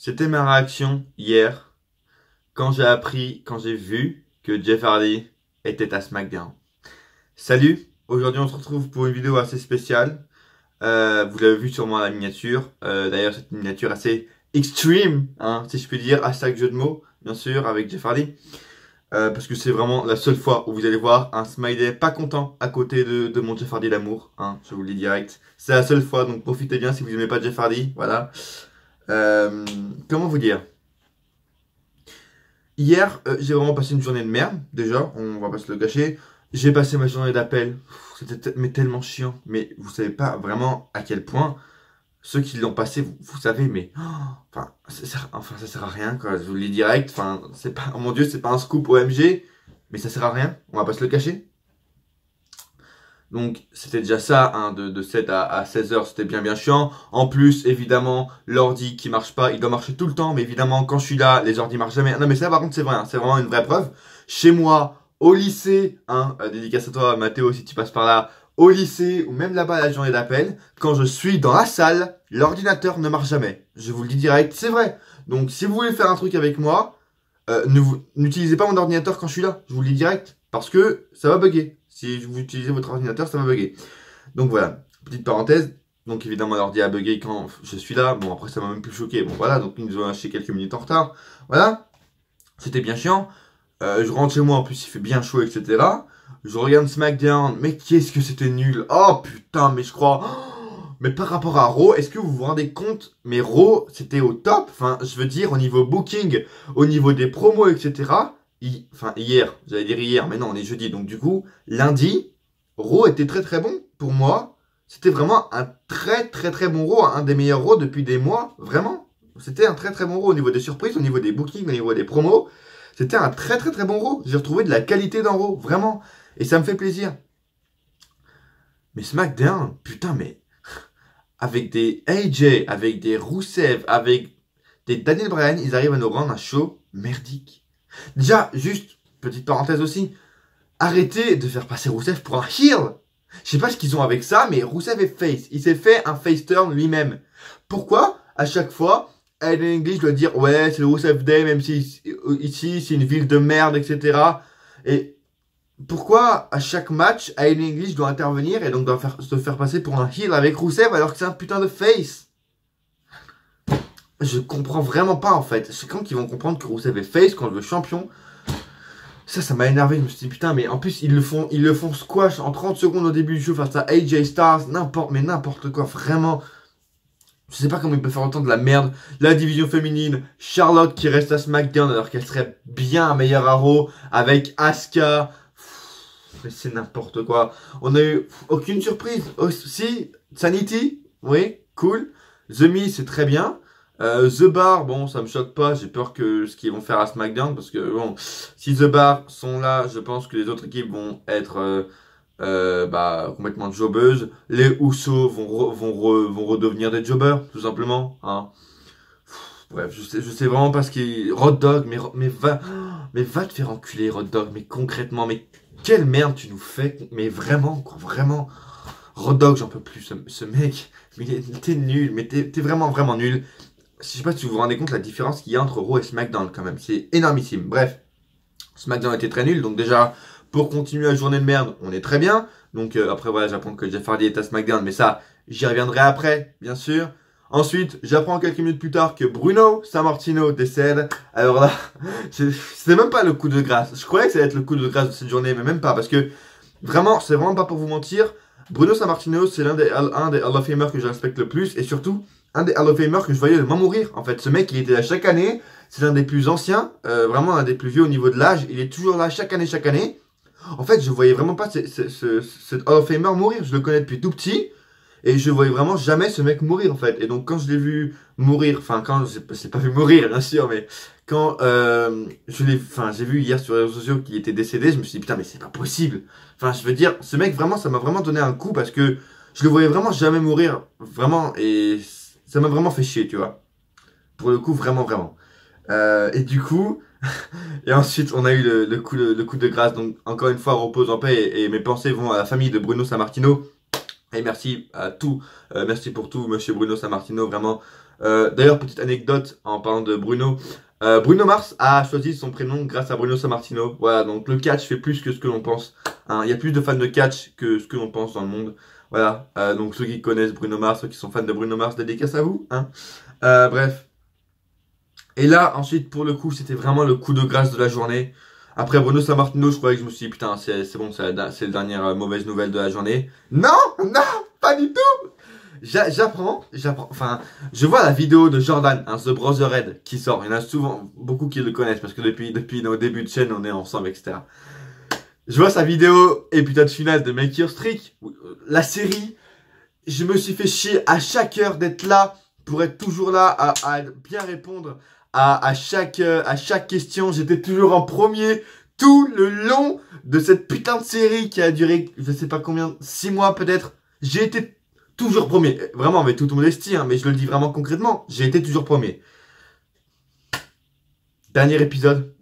C'était ma réaction hier quand j'ai vu que Jeff Hardy était à SmackDown. Salut, aujourd'hui on se retrouve pour une vidéo assez spéciale. Vous l'avez vu sûrement à la miniature. D'ailleurs c'est une miniature assez extreme, hein, si je puis dire, hashtag jeu de mots, bien sûr, avec Jeff Hardy. Parce que c'est vraiment la seule fois où vous allez voir un smiley pas content à côté de mon Jeff Hardy d'amour, hein, je vous le dis direct. C'est la seule fois, donc profitez bien si vous n'aimez pas Jeff Hardy, voilà. Comment vous dire? Hier, j'ai vraiment passé une journée de merde, déjà, on va pas se le cacher. J'ai passé ma journée d'appel, c'était mais tellement chiant. Mais vous savez pas vraiment à quel point, ceux qui l'ont passé, vous savez, mais... enfin, ça sert à rien, quoi, je vous le dis direct. Enfin, c'est pas... Oh mon Dieu, c'est pas un scoop OMG, mais ça sert à rien, on va pas se le cacher. Donc c'était déjà ça, hein, de 7 à 16 heures, c'était bien chiant. En plus, évidemment, l'ordi qui marche pas, il doit marcher tout le temps, mais évidemment, quand je suis là, les ordi marchent jamais. Non mais ça par contre c'est vrai, hein, c'est vraiment une vraie preuve. Chez moi, au lycée, hein, dédicace à toi Mathéo si tu passes par là, au lycée, ou même là-bas à la journée d'appel, quand je suis dans la salle, l'ordinateur ne marche jamais. Je vous le dis direct, c'est vrai. Donc si vous voulez faire un truc avec moi, n'utilisez pas mon ordinateur quand je suis là, je vous le dis direct, parce que ça va bugger. Si vous utilisez votre ordinateur, ça va bugger. Donc voilà, petite parenthèse. Donc évidemment, l'ordi a bugué quand je suis là. Bon, après, ça m'a même plus choqué. Bon, voilà, donc ils nous ont lâché quelques minutes en retard. Voilà, c'était bien chiant. Je rentre chez moi, en plus, il fait bien chaud, etc. Je regarde SmackDown, mais qu'est-ce que c'était nul. Oh putain, mais je crois... Mais par rapport à Raw, est-ce que vous vous rendez compte? Mais Raw, c'était au top. Enfin, je veux dire, au niveau booking, au niveau des promos, etc. Enfin, hier, j'allais dire hier, mais non, on est jeudi. Donc du coup, lundi, Raw était très bon pour moi. C'était vraiment un très bon Raw. Un des meilleurs Raw depuis des mois. Vraiment. C'était un très bon Raw au niveau des surprises, au niveau des bookings, au niveau des promos. C'était un très bon Raw. J'ai retrouvé de la qualité dans Raw. Vraiment. Et ça me fait plaisir. Mais SmackDown, putain, mais... Avec des AJ, avec des Rusev, avec des Daniel Bryan, ils arrivent à nous rendre un show merdique. Déjà, juste, petite parenthèse aussi, arrêtez de faire passer Rusev pour un heel. Je sais pas ce qu'ils ont avec ça, mais Rusev est face. Il s'est fait un face turn lui-même. Pourquoi, à chaque fois, Aiden English doit dire, ouais, c'est le Rusev Day, même si ici, c'est une ville de merde, etc. Et pourquoi, à chaque match, Aiden English doit intervenir et donc doit se faire passer pour un heel avec Rusev alors que c'est un putain de face? Je comprends vraiment pas, en fait. C'est quand qu'ils vont comprendre que Rusev est face, quand le veut champion. Ça m'a énervé. Je me suis dit, putain, mais en plus, ils le font squash en 30 secondes au début du jeu face à AJ Styles. N'importe quoi, vraiment. Je sais pas comment ils peuvent faire autant de la merde. La division féminine, Charlotte qui reste à SmackDown alors qu'elle serait bien meilleure à Raw avec Asuka. Mais c'est n'importe quoi. On a eu aucune surprise. Oh, si, Sanity, oui, cool. The Miz, c'est très bien. The Bar, bon, ça me choque pas. J'ai peur que ce qu'ils vont faire à SmackDown, parce que bon, si The Bar sont là, je pense que les autres équipes vont être complètement jobbeuses. Les Usos vont redevenir des jobbers, tout simplement. Hein. Bref, je sais vraiment pas ce qui... Road Dogg, mais va te faire enculer, Road Dogg, mais concrètement, mais quelle merde tu nous fais, mais vraiment, quoi, vraiment. Road Dogg, j'en peux plus, ce mec, mais t'es nul, mais t'es vraiment nul. Je sais pas si vous vous rendez compte la différence qu'il y a entre Raw et SmackDown quand même, c'est énormissime. Bref, SmackDown était très nul, donc déjà, pour continuer la journée de merde, on est très bien. Donc après voilà, j'apprends que Jeff Hardy est à SmackDown, mais ça, j'y reviendrai après, bien sûr. Ensuite, j'apprends quelques minutes plus tard que Bruno Sammartino décède. Alors là, c'était même pas le coup de grâce. Je croyais que ça allait être le coup de grâce de cette journée, mais même pas, parce que vraiment, c'est vraiment pas pour vous mentir. Bruno Sammartino, c'est un des Hall of Famers que je respecte le plus, et surtout, un des Hall of Famers que je voyais le moins mourir. En fait, ce mec, il était là chaque année. C'est l'un des plus anciens, vraiment l'un des plus vieux au niveau de l'âge. Il est toujours là chaque année. En fait, je voyais vraiment pas ce Hall of Famer mourir. Je le connais depuis tout petit. Et je voyais vraiment jamais ce mec mourir, en fait. Et donc, quand je l'ai vu mourir, enfin, quand j'ai pas vu mourir, bien sûr, mais quand j'ai vu hier sur les réseaux sociaux qu'il était décédé, je me suis dit, putain, mais c'est pas possible. Enfin, je veux dire, ce mec, vraiment, ça m'a vraiment donné un coup parce que je le voyais vraiment jamais mourir. Vraiment, et ça m'a vraiment fait chier, tu vois. Pour le coup, vraiment. Et du coup, et ensuite, on a eu le coup de grâce. Donc, encore une fois, repose en paix. Et mes pensées vont à la famille de Bruno Sammartino. Et merci à tout, merci pour tout, monsieur Bruno Sammartino, vraiment, D'ailleurs, petite anecdote en parlant de Bruno. Bruno Mars a choisi son prénom grâce à Bruno Sammartino. Voilà, donc le catch fait plus que ce que l'on pense. Hein. Il y a plus de fans de catch que ce que l'on pense dans le monde. Voilà, donc ceux qui connaissent Bruno Mars, ceux qui sont fans de Bruno Mars, dédicace à vous. Hein. Bref. Et là, ensuite, pour le coup, c'était vraiment le coup de grâce de la journée. Après Bruno Sammartino, je croyais que je me suis dit, putain, c'est bon, c'est la dernière mauvaise nouvelle de la journée. Non, non, pas du tout. J'apprends, enfin, je vois la vidéo de Jordan, The Brotherhead, qui sort. Il y en a souvent, beaucoup qui le connaissent, parce que depuis nos débuts de chaîne, on est ensemble, etc. Je vois sa vidéo, épisode final de Make Your Streak, la série. Je me suis fait chier à chaque heure d'être là, pour être toujours là, à bien répondre à chaque question. J'étais toujours en premier, tout le long de cette putain de série qui a duré, je sais pas combien, 6 mois peut-être. J'ai été toujours premier. Vraiment, avec toute modestie, hein, mais je le dis vraiment concrètement. J'ai été toujours premier. Dernier épisode.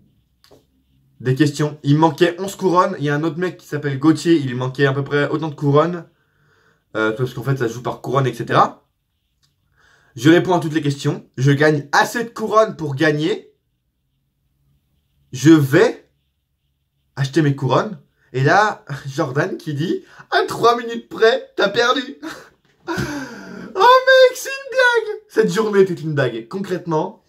Des questions. Il me manquait 11 couronnes. Il y a un autre mec qui s'appelle Gauthier. Il lui manquait à peu près autant de couronnes. Parce qu'en fait, ça se joue par couronne, etc. Je réponds à toutes les questions. Je gagne assez de couronnes pour gagner. Je vais acheter mes couronnes. Et là, Jordan qui dit, à 3 minutes près, t'as perdu. Oh mec, c'est une blague. Cette journée était une blague, concrètement.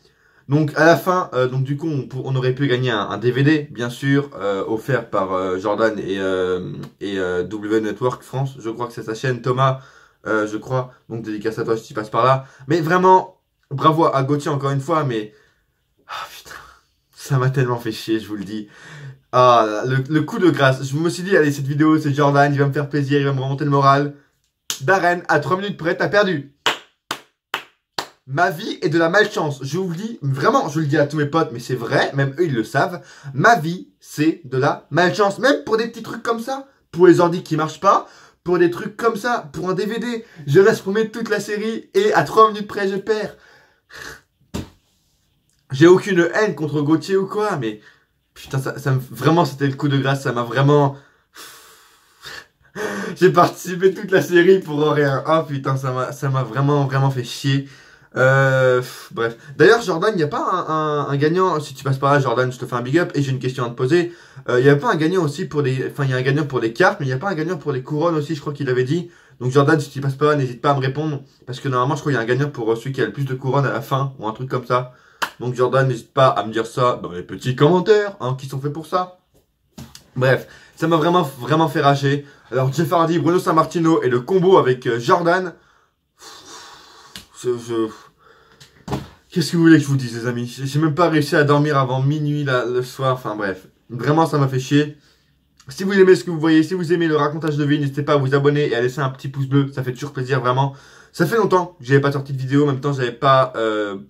Donc à la fin, donc du coup, on aurait pu gagner un DVD, bien sûr, offert par Jordan et W Network France. Je crois que c'est sa chaîne, Thomas, je crois. Donc dédicace à toi si tu passes par là. Mais vraiment, bravo à Gauthier encore une fois, mais... Ah putain, ça m'a tellement fait chier, je vous le dis. Ah, le coup de grâce. Je me suis dit, allez, cette vidéo, c'est Jordan, il va me faire plaisir, il va me remonter le moral. Darren, à 3 minutes près, t'as perdu. Ma vie est de la malchance. Je vous le dis, vraiment, je le dis à tous mes potes, mais c'est vrai, même eux, ils le savent. Ma vie, c'est de la malchance. Même pour des petits trucs comme ça. Pour les ordi qui marchent pas. Pour des trucs comme ça. Pour un DVD. Je reste premier de toute la série. Et à 3 minutes près, je perds. J'ai aucune haine contre Gauthier ou quoi, mais... Putain, vraiment, c'était le coup de grâce. Ça m'a vraiment... J'ai participé toute la série pour rien. Oh putain, ça m'a vraiment fait chier. Bref. D'ailleurs, Jordan, il n'y a pas un gagnant. Si tu passes par là, Jordan, je te fais un big up. Et j'ai une question à te poser. Il n'y a pas un gagnant aussi pour les... Enfin, il y a un gagnant pour les cartes, mais il n'y a pas un gagnant pour les couronnes aussi, je crois qu'il avait dit. Donc Jordan, si tu passes par là, n'hésite pas à me répondre. Parce que normalement, je crois qu'il y a un gagnant pour celui qui a le plus de couronnes à la fin. Ou un truc comme ça. Donc Jordan, n'hésite pas à me dire ça dans les petits commentaires, hein, qui sont faits pour ça. Bref, ça m'a vraiment fait rager. Alors Jeff Hardy, Bruno Sammartino et le combo avec Jordan. Qu'est-ce que vous voulez que je vous dise, les amis? J'ai même pas réussi à dormir avant minuit là, le soir. Enfin bref, vraiment ça m'a fait chier. Si vous aimez ce que vous voyez, si vous aimez le racontage de vie, n'hésitez pas à vous abonner et à laisser un petit pouce bleu. Ça fait toujours plaisir, vraiment. Ça fait longtemps que j'avais pas sorti de vidéo. En même temps, j'avais pas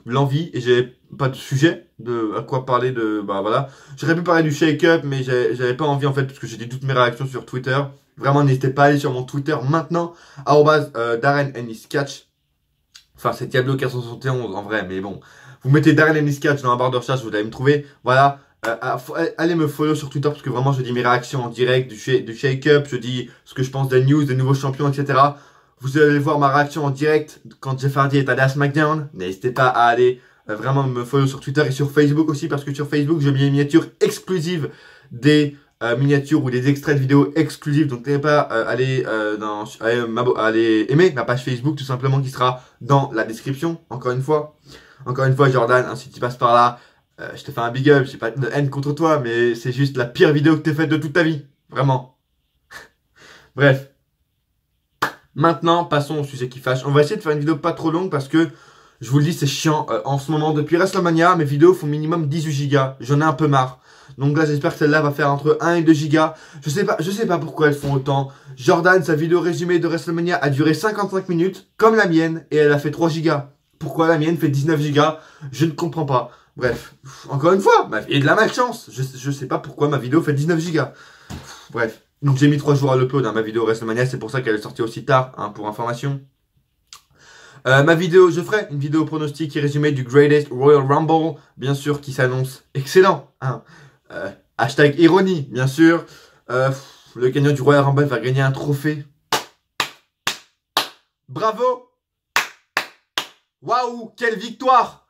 l'envie et j'avais pas de sujet de à quoi parler de... Bah voilà. J'aurais pu parler du shake-up, mais j'avais pas envie en fait parce que j'ai dit toutes mes réactions sur Twitter. Vraiment, n'hésitez pas à aller sur mon Twitter maintenant. Darren Ennis Catch. Enfin, c'est Diablo 471 en vrai, mais bon. Vous mettez Darren Ennis Catch dans la barre de recherche, vous allez me trouver. Voilà. Allez me follow sur Twitter parce que vraiment je dis mes réactions en direct du shake-up, je dis ce que je pense des news, des nouveaux champions, etc. Vous allez voir ma réaction en direct quand Jeff Hardy est allé à SmackDown. N'hésitez pas à aller vraiment me follow sur Twitter et sur Facebook aussi parce que sur Facebook je mets des miniatures exclusives, des miniatures ou des extraits de vidéos exclusifs. Donc n'hésitez pas à aller aimer ma page Facebook tout simplement qui sera dans la description. Encore une fois Jordan, hein, si tu passes par là. Je te fais un big up, j'ai pas de haine contre toi, mais c'est juste la pire vidéo que t'aies faite de toute ta vie. Vraiment. Bref. Maintenant, passons au sujet qui fâche. On va essayer de faire une vidéo pas trop longue parce que, je vous le dis, c'est chiant. En ce moment, depuis WrestleMania, mes vidéos font minimum 18 Go. J'en ai un peu marre. Donc là, j'espère que celle-là va faire entre 1 et 2 Go. Je sais pas pourquoi elles font autant. Jordan, sa vidéo résumée de WrestleMania a duré 55 minutes, comme la mienne, et elle a fait 3 Go. Pourquoi la mienne fait 19 Go? Je ne comprends pas. Bref, encore une fois, ma vie est de la malchance. Je sais pas pourquoi ma vidéo fait 19 Go. Bref, donc j'ai mis 3 jours à l'upload, hein, ma vidéo WrestleMania, c'est pour ça qu'elle est sortie aussi tard, hein, pour information. Ma vidéo, je ferai une vidéo pronostic et résumé du Greatest Royal Rumble, bien sûr, qui s'annonce excellent. Hein. Hashtag ironie, bien sûr. Le gagnant du Royal Rumble va gagner un trophée. Bravo! Waouh, quelle victoire!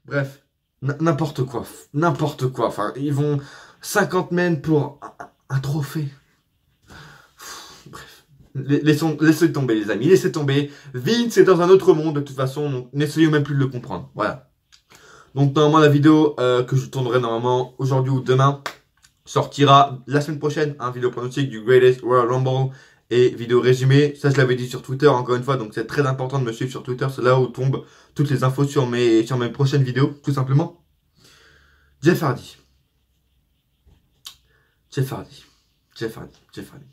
Bref, n'importe quoi. N'importe quoi. Enfin, ils vont 50 men pour un trophée. Bref. Laissez tomber, les amis. Laissez tomber. Vince est dans un autre monde, de toute façon. Donc, n'essayez même plus de le comprendre. Voilà. Donc, normalement, la vidéo que je tournerai normalement aujourd'hui ou demain sortira la semaine prochaine. Un vidéo pronostic du Greatest Royal Rumble et vidéo résumée. Ça, je l'avais dit sur Twitter, encore une fois. Donc, c'est très important de me suivre sur Twitter. C'est là où tombent toutes les infos sur mes prochaines vidéos, tout simplement. Jeff Hardy. Jeff Hardy. Jeff Hardy. Jeff Hardy.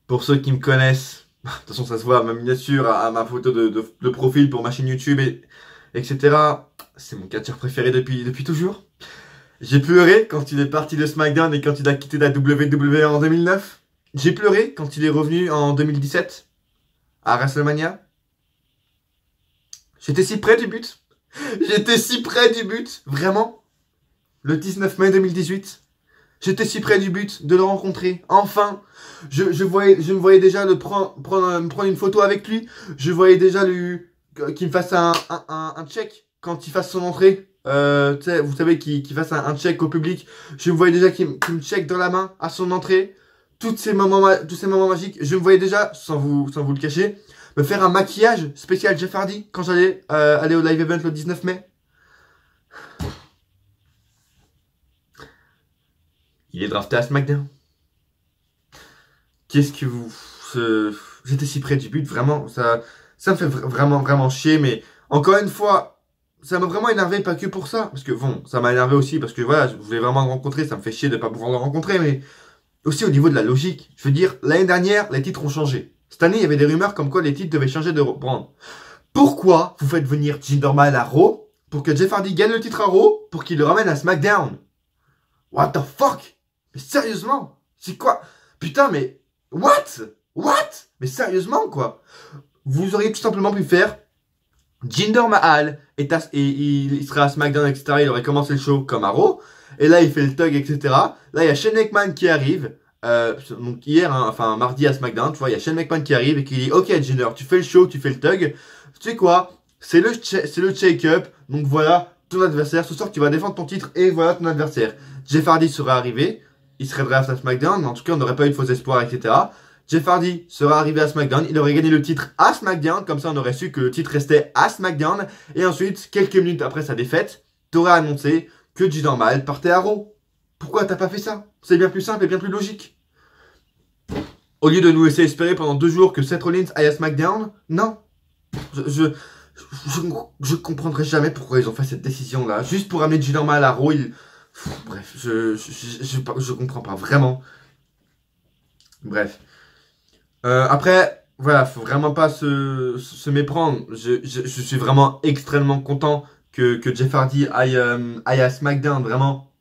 Pour ceux qui me connaissent, de toute façon, ça se voit à ma miniature, à ma photo de profil pour ma chaîne YouTube, etc. C'est mon catcheur préféré depuis toujours. J'ai pleuré quand il est parti de SmackDown et quand il a quitté la WWE en 2009. J'ai pleuré quand il est revenu en 2017 à WrestleMania. J'étais si près du but. J'étais si près du but, vraiment. Le 19 mai 2018. J'étais si près du but de le rencontrer. Enfin, je me voyais déjà me prendre une photo avec lui. Je voyais déjà qu'il me fasse un check quand il fasse son entrée. Vous savez, qu'il fasse un check au public. Je me voyais déjà qu'il me check dans la main à son entrée. Tous ces moments magiques. Je me voyais déjà, sans vous le cacher, me faire un maquillage spécial Jeff Hardy quand j'allais aller au live event le 19 mai. Il est drafté à SmackDown. Qu'est-ce que vous... J'étais si près du but, vraiment. Ça me fait vraiment chier. Mais encore une fois, ça m'a vraiment énervé, pas que pour ça. Parce que bon, ça m'a énervé aussi parce que voilà, je voulais vraiment le rencontrer. Ça me fait chier de ne pas pouvoir le rencontrer. Mais aussi au niveau de la logique. Je veux dire, l'année dernière, les titres ont changé. Cette année, il y avait des rumeurs comme quoi les titres devaient changer de brand. Pourquoi vous faites venir Jinder Mahal à Raw pour que Jeff Hardy gagne le titre à Raw pour qu'il le ramène à SmackDown? What the fuck? Mais sérieusement? C'est quoi? Putain, mais... What? Mais sérieusement, quoi? Vous auriez tout simplement pu faire... Jinder Mahal il serait à SmackDown, etc. Il aurait commencé le show comme à Raw. Et là, il fait le tug, etc. Là, il y a Shane McMahon qui arrive. Donc hier, hein, enfin mardi à SmackDown, tu vois, il y a Shane McMahon qui arrive et qui dit: ok, Jinder, tu fais le show, tu fais le tug. Tu sais quoi? C'est le shake-up. Donc voilà, ton adversaire. Ce soir, tu vas défendre ton titre et voilà ton adversaire. Jeff Hardy serait arrivé. Il serait draft à SmackDown, mais en tout cas, on n'aurait pas eu de faux espoirs, etc. Jeff Hardy serait arrivé à SmackDown, il aurait gagné le titre à SmackDown, comme ça on aurait su que le titre restait à SmackDown, et ensuite, quelques minutes après sa défaite, t'aurais annoncé que Jinder Mahal partait à Raw. Pourquoi t'as pas fait ça? C'est bien plus simple et bien plus logique. Au lieu de nous laisser espérer pendant 2 jours que Seth Rollins aille à SmackDown, non. Je comprendrai jamais pourquoi ils ont fait cette décision-là. Juste pour amener Jinder Mahal à Raw, bref, je comprends pas, vraiment. Bref. Après, voilà, faut vraiment pas se méprendre. Je suis vraiment extrêmement content que Jeff Hardy aille à SmackDown, vraiment.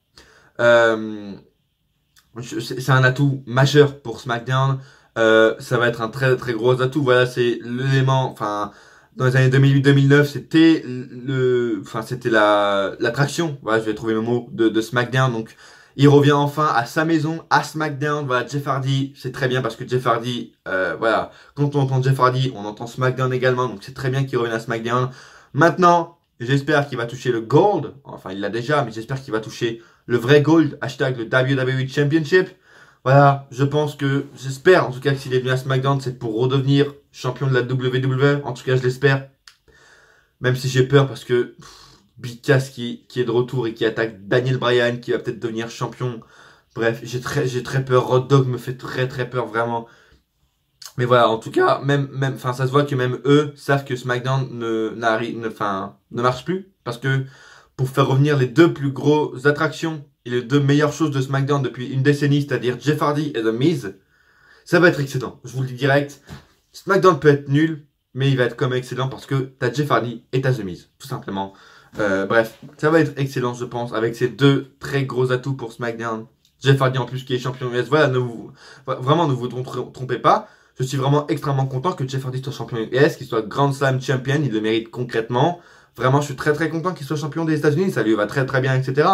C'est un atout majeur pour SmackDown. Ça va être un très très gros atout. Voilà, c'est l'élément, enfin... Dans les années 2008-2009, c'était c'était l'attraction. Voilà, je vais trouver le mot de SmackDown. Donc, il revient enfin à sa maison, à SmackDown. Voilà, Jeff Hardy, c'est très bien parce que Jeff Hardy, voilà, quand on entend Jeff Hardy, on entend SmackDown également. Donc, c'est très bien qu'il revienne à SmackDown. Maintenant, j'espère qu'il va toucher le Gold. Enfin, il l'a déjà, mais j'espère qu'il va toucher le vrai Gold. Hashtag le WWE Championship. Voilà, j'espère en tout cas que s'il est venu à SmackDown, c'est pour redevenir champion de la WWE. En tout cas, je l'espère. Même si j'ai peur parce que Big Cass qui est de retour et qui attaque Daniel Bryan, qui va peut-être devenir champion. Bref, j'ai très peur. Road Dogg me fait très peur, vraiment. Mais voilà, en tout cas, enfin, ça se voit que même eux savent que SmackDown ne marche plus. Parce que pour faire revenir les 2 plus grosses attractions et les 2 meilleures choses de SmackDown depuis une décennie, c'est-à-dire Jeff Hardy et The Miz, ça va être excellent. Je vous le dis direct. SmackDown peut être nul, mais il va être comme excellent parce que t'as Jeff Hardy et t'as The Miz, tout simplement. Bref, ça va être excellent, je pense, avec ces 2 très gros atouts pour SmackDown. Jeff Hardy en plus qui est champion US. Voilà, vraiment, ne vous trompez pas. Je suis vraiment extrêmement content que Jeff Hardy soit champion US, qu'il soit Grand Slam champion, il le mérite concrètement. Vraiment, je suis très content qu'il soit champion des États-Unis, ça lui va très bien, etc.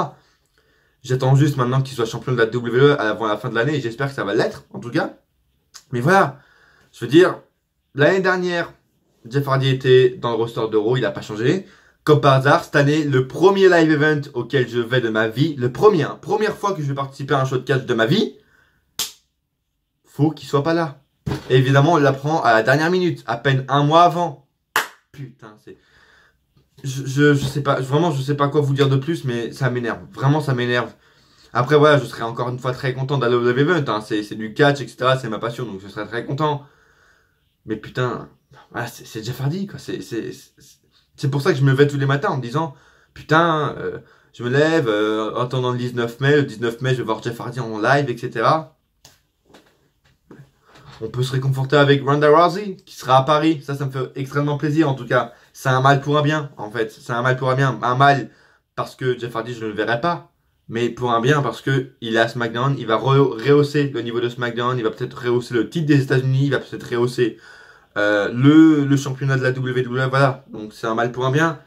J'attends juste maintenant qu'il soit champion de la WWE avant la fin de l'année et j'espère que ça va l'être, en tout cas. Mais voilà, je veux dire, l'année dernière, Jeff Hardy était dans le roster de Raw, il n'a pas changé. Comme par hasard, cette année, le premier live event auquel je vais de ma vie, le premier, hein, première fois que je vais participer à un show de catch de ma vie, faut qu'il soit pas là. Et évidemment, on l'apprend à la dernière minute, à peine un mois avant. Putain, c'est... Je sais pas, vraiment, je sais pas quoi vous dire de plus, mais ça m'énerve. Vraiment, ça m'énerve. Après, voilà, je serais encore une fois très content d'aller au live event, hein. C'est du catch, etc. C'est ma passion, donc je serais très content. Mais putain, voilà, c'est Jeff Hardy, quoi. C'est pour ça que je me lève tous les matins en me disant, putain, je me lève, en attendant le 19 mai. Le 19 mai, je vais voir Jeff Hardy en live, etc. On peut se réconforter avec Ronda Rousey, qui sera à Paris. Ça me fait extrêmement plaisir, en tout cas. C'est un mal pour un bien, en fait. C'est un mal pour un bien. Un mal parce que Jeff Hardy, je ne le verrai pas. Mais pour un bien parce que il est à SmackDown. Il va rehausser le niveau de SmackDown. Il va peut-être rehausser le titre des États-Unis. Il va peut-être rehausser le championnat de la WWE. Voilà. Donc c'est un mal pour un bien.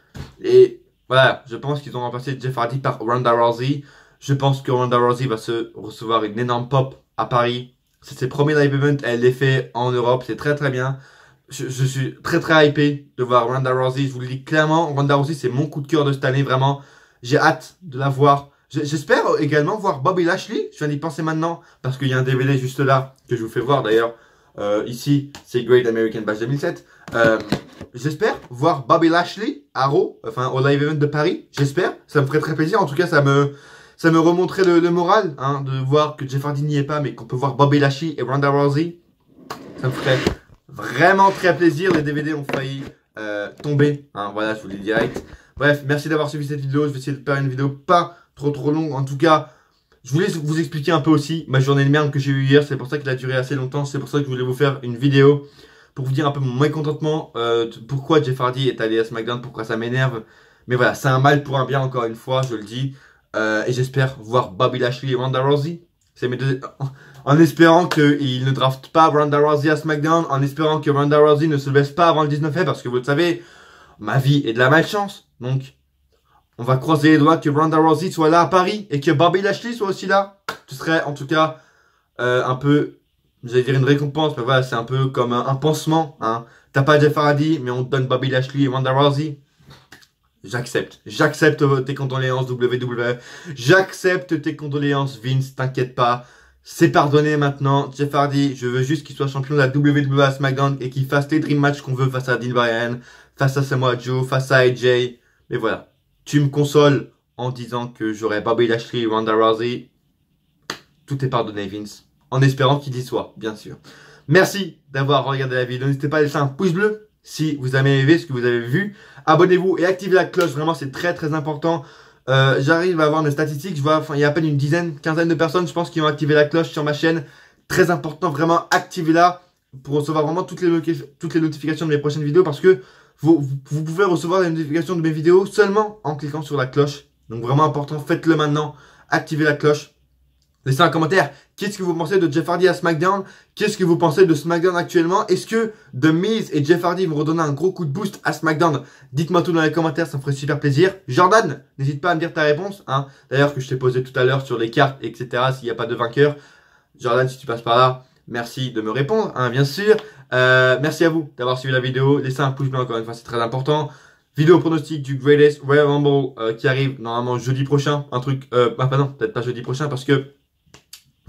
Et voilà, je pense qu'ils ont remplacé Jeff Hardy par Ronda Rousey. Je pense que Ronda Rousey va se recevoir une énorme pop à Paris. C'est ses premiers live events, elle les fait en Europe, c'est très très bien. Je suis très très hypé de voir Ronda Rousey, je vous le dis clairement, Ronda Rousey c'est mon coup de cœur de cette année, vraiment. J'ai hâte de la voir. J'espère également voir Bobby Lashley, je viens d'y penser maintenant, parce qu'il y a un DVD juste là, que je vous fais voir d'ailleurs. Ici, c'est Great American Bash 2007. J'espère voir Bobby Lashley à Raw, enfin au live event de Paris, j'espère. Ça me ferait très plaisir, en tout cas ça me remonterait le moral, hein, de voir que Jeff Hardy n'y est pas, mais qu'on peut voir Bobby Lashley et Ronda Rousey. Ça me ferait vraiment très plaisir. Les DVD ont failli tomber, hein, voilà, je vous le dis direct. Bref, merci d'avoir suivi cette vidéo. Je vais essayer de faire une vidéo pas trop longue. En tout cas, je voulais vous expliquer un peu aussi ma journée de merde que j'ai eue hier. C'est pour ça qu'elle a duré assez longtemps. C'est pour ça que je voulais vous faire une vidéo pour vous dire un peu mon mécontentement. Pourquoi Jeff Hardy est allé à SmackDown, pourquoi ça m'énerve. Mais voilà, c'est un mal pour un bien, encore une fois, je le dis. Et j'espère voir Bobby Lashley et Ronda Rousey. C'est mes deux... En espérant qu'ils ne draftent pas Ronda Rousey à SmackDown. En espérant que Ronda Rousey ne se blesse pas avant le 19 mai. Parce que vous le savez, ma vie est de la malchance. Donc, on va croiser les doigts que Ronda Rousey soit là à Paris. Et que Bobby Lashley soit aussi là. Ce serait en tout cas un peu... J'allais dire une récompense. Mais voilà, c'est un peu comme un pansement. Hein. T'as pas Jeff Hardy, mais on te donne Bobby Lashley et Ronda Rousey. J'accepte tes condoléances WWE, j'accepte tes condoléances Vince, t'inquiète pas, c'est pardonné maintenant. Jeff Hardy, je veux juste qu'il soit champion de la WWE à SmackDown et qu'il fasse les dream matchs qu'on veut face à Dean Bryan, face à Samoa Joe, face à AJ. Mais voilà, tu me consoles en disant que j'aurai Bobby Lashley et Ronda Rousey. Tout est pardonné Vince, en espérant qu'il y soit, bien sûr. Merci d'avoir regardé la vidéo, n'hésitez pas à laisser un pouce bleu si vous avez aimé ce que vous avez vu. Abonnez-vous et activez la cloche, vraiment c'est très important. J'arrive à avoir mes statistiques, je vois, il y a à peine une quinzaine de personnes, je pense, qui ont activé la cloche sur ma chaîne. Très important, vraiment activez-la pour recevoir vraiment toutes les notifications de mes prochaines vidéos, parce que vous pouvez recevoir les notifications de mes vidéos seulement en cliquant sur la cloche. Donc vraiment important, faites-le maintenant, activez la cloche. Laissez un commentaire, qu'est-ce que vous pensez de Jeff Hardy à SmackDown? Qu'est-ce que vous pensez de SmackDown actuellement? Est-ce que The Miz et Jeff Hardy vont redonner un gros coup de boost à SmackDown? Dites-moi tout dans les commentaires, ça me ferait super plaisir. Jordan, n'hésite pas à me dire ta réponse, hein. D'ailleurs, que je t'ai posé tout à l'heure sur les cartes, etc. S'il n'y a pas de vainqueur. Jordan, si tu passes par là, merci de me répondre, hein, bien sûr. Merci à vous d'avoir suivi la vidéo. Laissez un pouce bleu encore une fois, c'est très important. Vidéo pronostic du Greatest Royal Rumble qui arrive normalement jeudi prochain. Un truc, non, peut-être pas jeudi prochain parce que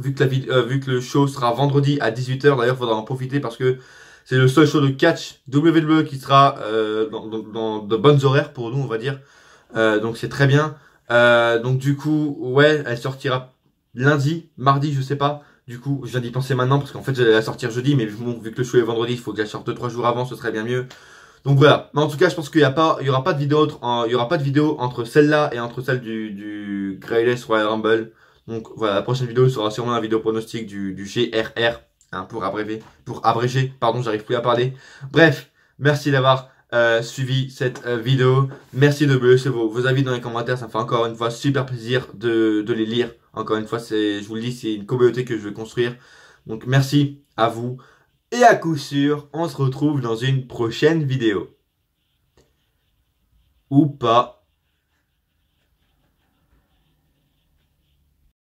vu que le show sera vendredi à 18 h, d'ailleurs, il faudra en profiter parce que c'est le seul show de catch WWE qui sera dans de bonnes horaires pour nous, on va dire. Donc c'est très bien. Donc du coup, ouais, elle sortira lundi, mardi, je sais pas. Du coup, je viens d'y penser maintenant parce qu'en fait, j'allais la sortir jeudi, mais bon, vu que le show est vendredi, il faut que je la sorte 2-3 jours avant, ce serait bien mieux. Donc voilà. Mais en tout cas, je pense qu'il y aura pas de vidéo entre celle-là et entre celle du Greatest Royal Rumble. Donc voilà, la prochaine vidéo sera sûrement la vidéo pronostic du GRR, hein, pour abréger, pardon, j'arrive plus à parler. Bref, merci d'avoir suivi cette vidéo. Merci de me laisser vos avis dans les commentaires, ça me fait encore une fois super plaisir de les lire. Encore une fois, je vous le dis, c'est une communauté que je veux construire. Donc merci à vous. Et à coup sûr, on se retrouve dans une prochaine vidéo. Ou pas.